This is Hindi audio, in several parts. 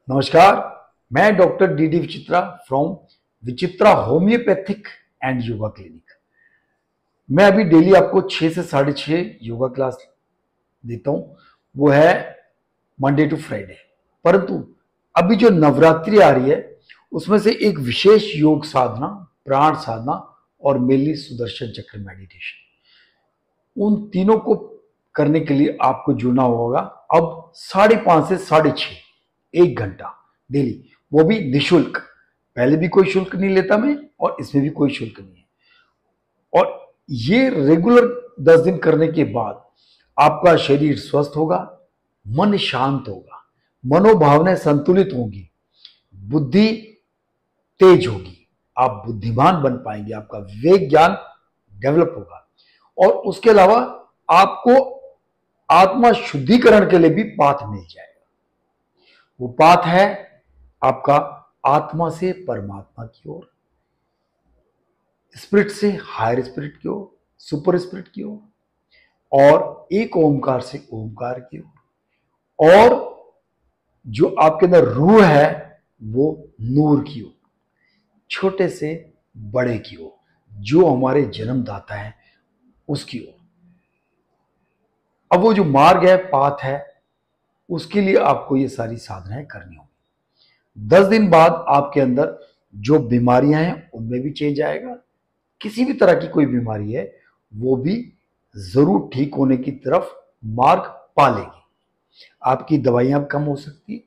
नमस्कार। मैं doctor D Vichitra from Vichitra homeopathic and yoga clinic. मैं अभी डेली आपको 6 से 6:30 योगा क्लास देता हूं। वो है मंडे टू फ्राइडे। परंतु अभी जो नवरात्रि आ रही है उसमें से एक विशेष योग साधना, प्राण साधना और मेनली सुदर्शन चक्र मेडिटेशन, उन तीनों को करने के लिए आपको जुड़ना होगा। अब 5:30 से 6:30 1 घंटा डेली, वो भी निशुल्क। पहले भी कोई शुल्क नहीं लेता मैं और इसमें भी कोई शुल्क नहीं है। और ये रेगुलर 10 दिन करने के बाद आपका शरीर स्वस्थ होगा, मन शांत होगा, मनोभावनाएं संतुलित होंगी, बुद्धि तेज होगी, आप बुद्धिमान बन पाएंगे, आपका विवेक ज्ञान डेवलप होगा। और उसके अलावा आपको आत्मा शुद्धिकरण के लिए भी पाथ मिल जाएगा। वो पाथ है आपका आत्मा से परमात्मा की ओर, स्पिरिट से हायर स्पिरिट की ओर, सुपर स्पिरिट की ओर, और एक ओमकार से ओमकार की ओर, और जो आपके अंदर रूह है वो नूर की ओर, छोटे से बड़े की ओर, जो हमारे जन्मदाता है उसकी ओर। अब वो जो मार्ग है, पाथ है, उसके लिए आपको ये सारी साधनाएं करनी होगी। 10 दिन बाद आपके अंदर जो बीमारियां हैं उनमें भी चेंज आएगा। किसी भी तरह की कोई बीमारी है वो भी जरूर ठीक होने की तरफ मार्ग पा लेगी। आपकी दवाइयां कम हो सकती है,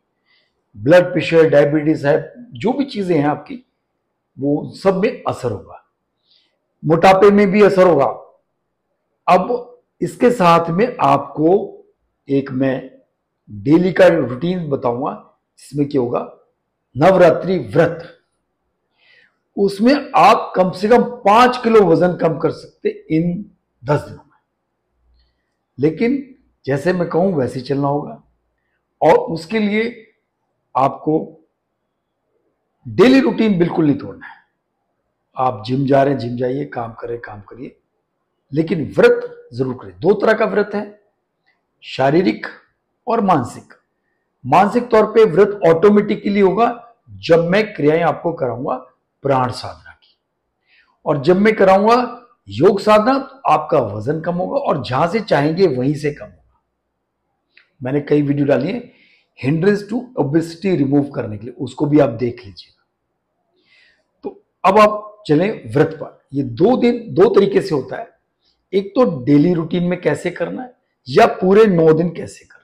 ब्लड प्रेशर, डायबिटीज है, जो भी चीजें हैं आपकी, वो सब में असर होगा, मोटापे में भी असर होगा। अब इसके साथ में आपको एक मैं डेली का रूटीन बताऊंगा जिसमें क्या होगा, नवरात्रि व्रत। उसमें आप कम से कम 5 किलो वजन कम कर सकते इन 10 दिनों में। लेकिन जैसे मैं कहूं वैसे ही चलना होगा। और उसके लिए आपको डेली रूटीन बिल्कुल नहीं तोड़ना है। आप जिम जा रहे हैं, जिम जाइए, काम कर रहे काम करिए, लेकिन व्रत जरूर करें। 2 तरह का व्रत है, शारीरिक और मानसिक। मानसिक तौर पे व्रत ऑटोमेटिकली होगा जब मैं क्रियाएं आपको कराऊंगा प्राण साधना की, और जब मैं कराऊंगा योग साधना तो आपका वजन कम होगा और जहां से चाहेंगे वहीं से कम होगा। मैंने कई वीडियो डाली है हिंड्रेंस टू ओबेसिटी रिमूव करने के लिए, उसको भी आप देख लीजिएगा। तो अब आप चलें व्रत पर। ये 2 दिन 2 तरीके से होता है। एक तो डेली रूटीन में कैसे करना है, या पूरे 9 दिन कैसे करना है।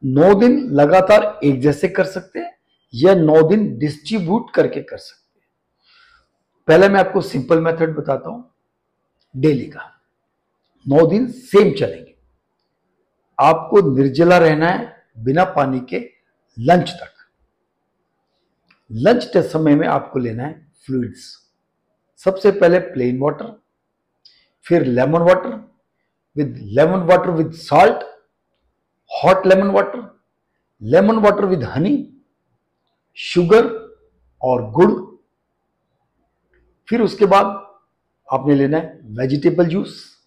9 दिन लगातार एक जैसे कर सकते हैं या 9 दिन डिस्ट्रीब्यूट करके कर सकते हैं। पहले मैं आपको सिंपल मेथड बताता हूं डेली का। 9 दिन सेम चलेंगे। आपको निर्जला रहना है बिना पानी के लंच तक। लंच के समय में आपको लेना है फ्लूइड्स। सबसे पहले प्लेन वाटर, फिर lemon water with salt, hot lemon water with Honey, sugar और गुड़। फिर उसके बाद आपने लेना है vegetable juice,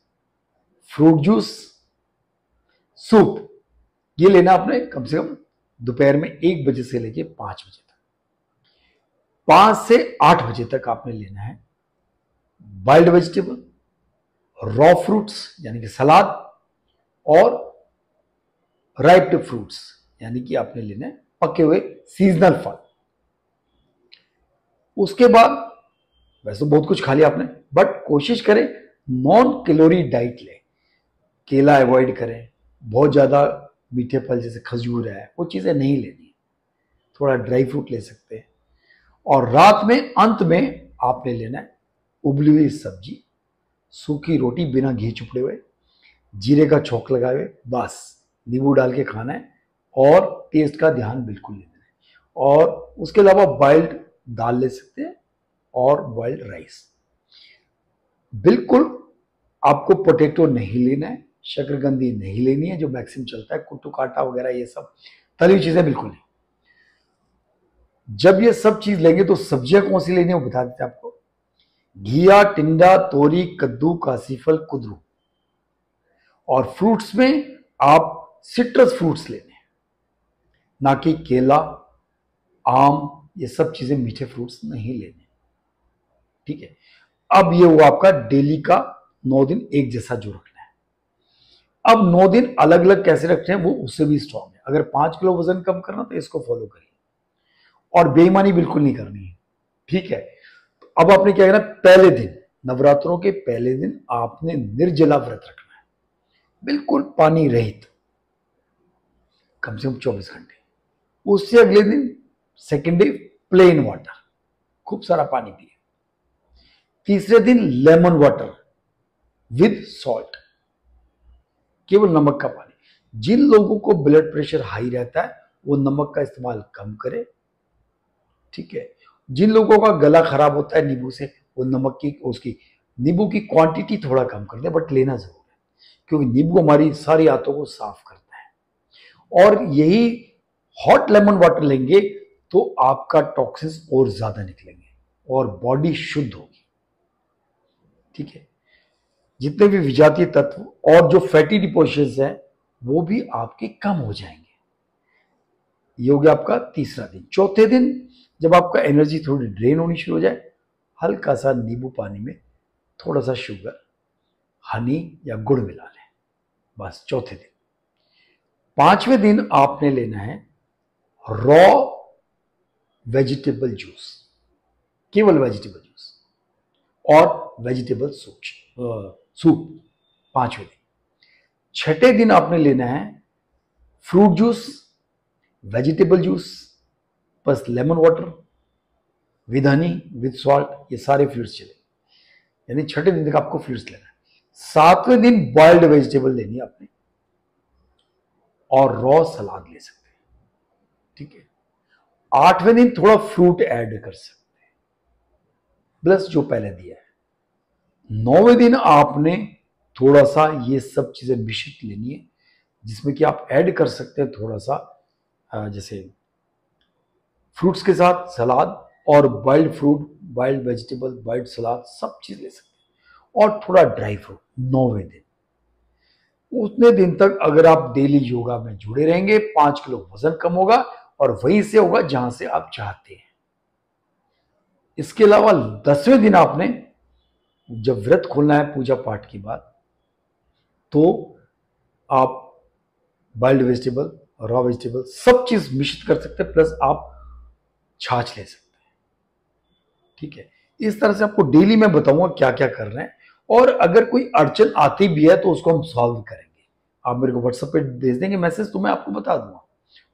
fruit juice, soup. ये लेना आपने कम से कम दोपहर में 1 बजे से लेके 5 बजे तक। 5 से 8 बजे तक आपने लेना है बाइल्ड वेजिटेबल, रॉ फ्रूट्स यानी कि सलाद, और राइप्ड फ्रूट्स यानी कि आपने लेना है पके हुए सीजनल फल। उसके बाद वैसे बहुत कुछ खा लिया आपने, बट कोशिश करें नॉन कैलोरी डाइट लें। केला अवॉइड करें, बहुत ज्यादा मीठे फल जैसे खजूर है वो चीजें नहीं लेनी है, थोड़ा ड्राई फ्रूट ले सकते हैं। और रात में अंत में आपने लेना है उबली हुई सब्जी, सूखी रोटी बिना घी चुपड़े हुए, जीरे का छौंक लगाए हुए, बस नींबू डाल के खाना है, और टेस्ट का ध्यान बिल्कुल नहीं देना है। और उसके अलावा बॉइल्ड दाल ले सकते हैं और बॉइल्ड राइस। बिल्कुल आपको पोटैटो नहीं लेना है, शकरकंदी नहीं लेनी है जो मैक्सिमम चलता है, कुट्टू काटा वगैरह ये सब तली हुई चीजें बिल्कुल नहीं। जब ये सब चीज लेंगे तो सब्जियां कौन सी लेनी है वो बता देते हैं आपको। घिया, टिंडा, तोरी, कद्दू, कासीफल, कुदरू। और फ्रूट्स में आप सिट्रस फ्रूट्स लेने हैं, ना कि केला, आम, ये सब चीजें, मीठे फ्रूट्स नहीं लेने। ठीक है, अब ये हुआ आपका डेली का 9 दिन एक जैसा जो रखना है। अब 9 दिन अलग अलग कैसे रखने हैं वो उससे भी स्ट्रांग है। अगर 5 किलो वजन कम करना तो इसको फॉलो करिए और बेईमानी बिल्कुल नहीं करनी है। ठीक है, तो अब आपने क्या करना, पहले दिन, नवरात्रों के पहले दिन आपने निर्जला व्रत रखना है, बिल्कुल पानी रहित, कम से कम 24 घंटे। उससे अगले दिन सेकेंड डे प्लेन वाटर, खूब सारा पानी पिए। तीसरे दिन लेमन वाटर विद सॉल्ट, केवल नमक का पानी। जिन लोगों को ब्लड प्रेशर हाई रहता है वो नमक का इस्तेमाल कम करें। ठीक है, जिन लोगों का गला खराब होता है नींबू से, वो नमक की उसकी नींबू की क्वांटिटी थोड़ा कम कर दे, बट लेना जरूर है, क्योंकि नींबू हमारी सारी आंतों को साफ करता है। और यही हॉट लेमन वाटर लेंगे तो आपका टॉक्सिन्स और ज्यादा निकलेंगे और बॉडी शुद्ध होगी। ठीक है, जितने भी विजातीय तत्व और जो फैटी डिपोजिशंस हैं वो भी आपके कम हो जाएंगे। ये हो गया आपका तीसरा दिन। चौथे दिन जब आपका एनर्जी थोड़ी ड्रेन होनी शुरू हो जाए, हल्का सा नींबू पानी में थोड़ा सा शुगर, हनी या गुड़ मिला लें, बस चौथे दिन। पांचवें दिन आपने लेना है रॉ वेजिटेबल जूस, केवल वेजिटेबल जूस और वेजिटेबल सूप पांचवें दिन। छठे दिन आपने लेना है fruit juice, vegetable juice plus lemon water with Honey with salt, ये सारे फ्रूट्स चले, यानी छठे दिन तक आपको फ्रूट्स लेना है। सातवें दिन बॉइल्ड वेजिटेबल लेनी है आपने और रॉ सलाद ले सकते हैं। ठीक है, आठवें दिन थोड़ा फ्रूट ऐड कर सकते हैं प्लस जो पहले दिया है। नौवें दिन आपने थोड़ा सा ये सब चीजें मिश्रित लेनी है, जिसमें कि आप ऐड कर सकते हैं थोड़ा सा जैसे फ्रूट्स के साथ सलाद और wild fruit, wild vegetable, wild salad, सब चीज ले सकते हैं और थोड़ा ड्राई फ्रूट। 9वें दिन, उतने दिन तक अगर आप डेली योगा में जुड़े रहेंगे 5 किलो वजन कम होगा और वहीं से होगा जहां से आप चाहते हैं। इसके अलावा 10वें दिन आपने जब व्रत खोलना है पूजा पाठ के बाद, तो आप वाइल्ड वेजिटेबल, रॉ वेजिटेबल सब चीज मिश्रित कर सकते हैं प्लस आप छाछ ले सकते हैं। ठीक है, इस तरह से आपको डेली मैं बताऊंगा क्या क्या कर रहे हैं, और अगर कोई अड़चन आती भी है तो उसको हम सॉल्व करेंगे। आप मेरे को व्हाट्सएप पे भेज देंगे मैसेज, तो मैं आपको बता दूंगा,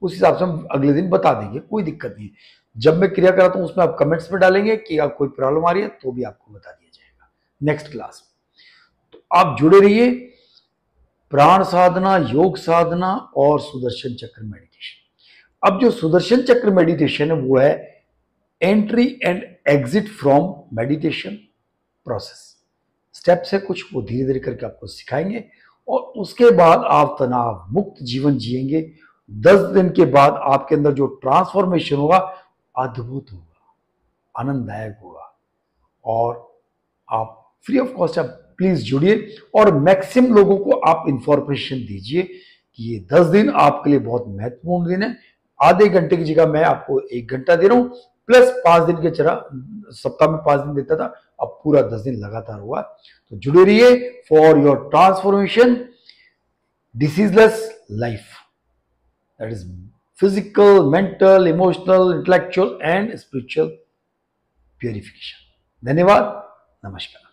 उस हिसाब से हम अगले दिन बता देंगे, कोई दिक्कत नहीं। जब मैं क्रिया कराता हूं उसमें आप कमेंट्स में डालेंगे कि आप कोई प्रॉब्लम आ रही है तो भी आपको बता दिया जाएगा नेक्स्ट क्लास में। तो आप जुड़े रहिए। प्राण साधना, योग साधना और सुदर्शन चक्र मेडिटेशन। अब जो सुदर्शन चक्र मेडिटेशन है वो है entry and exit from meditation process. Steps है कुछ, वो धीरे धीरे करके आपको सिखाएंगे और उसके बाद आप तनाव मुक्त जीवन जिएंगे। 10 दिन के बाद आपके अंदर जो ट्रांसफॉर्मेशन होगा अद्भुत होगा, आनंददायक होगा। और आप फ्री ऑफ कॉस्ट आप प्लीज जुड़िए और मैक्सिमम लोगों को आप इंफॉर्मेशन दीजिए कि ये 10 दिन आपके लिए बहुत महत्वपूर्ण दिन है। आधे घंटे की जगह मैं आपको 1 घंटा दे रहा हूं, प्लस 5 दिन के चरा, सप्ताह में 5 दिन देता था, अब पूरा 10 दिन लगातार हुआ। तो जुड़े रहिए for your transformation, diseaseless life, that is physical, mental, emotional, intellectual and spiritual purification. धन्यवाद, नमस्कार।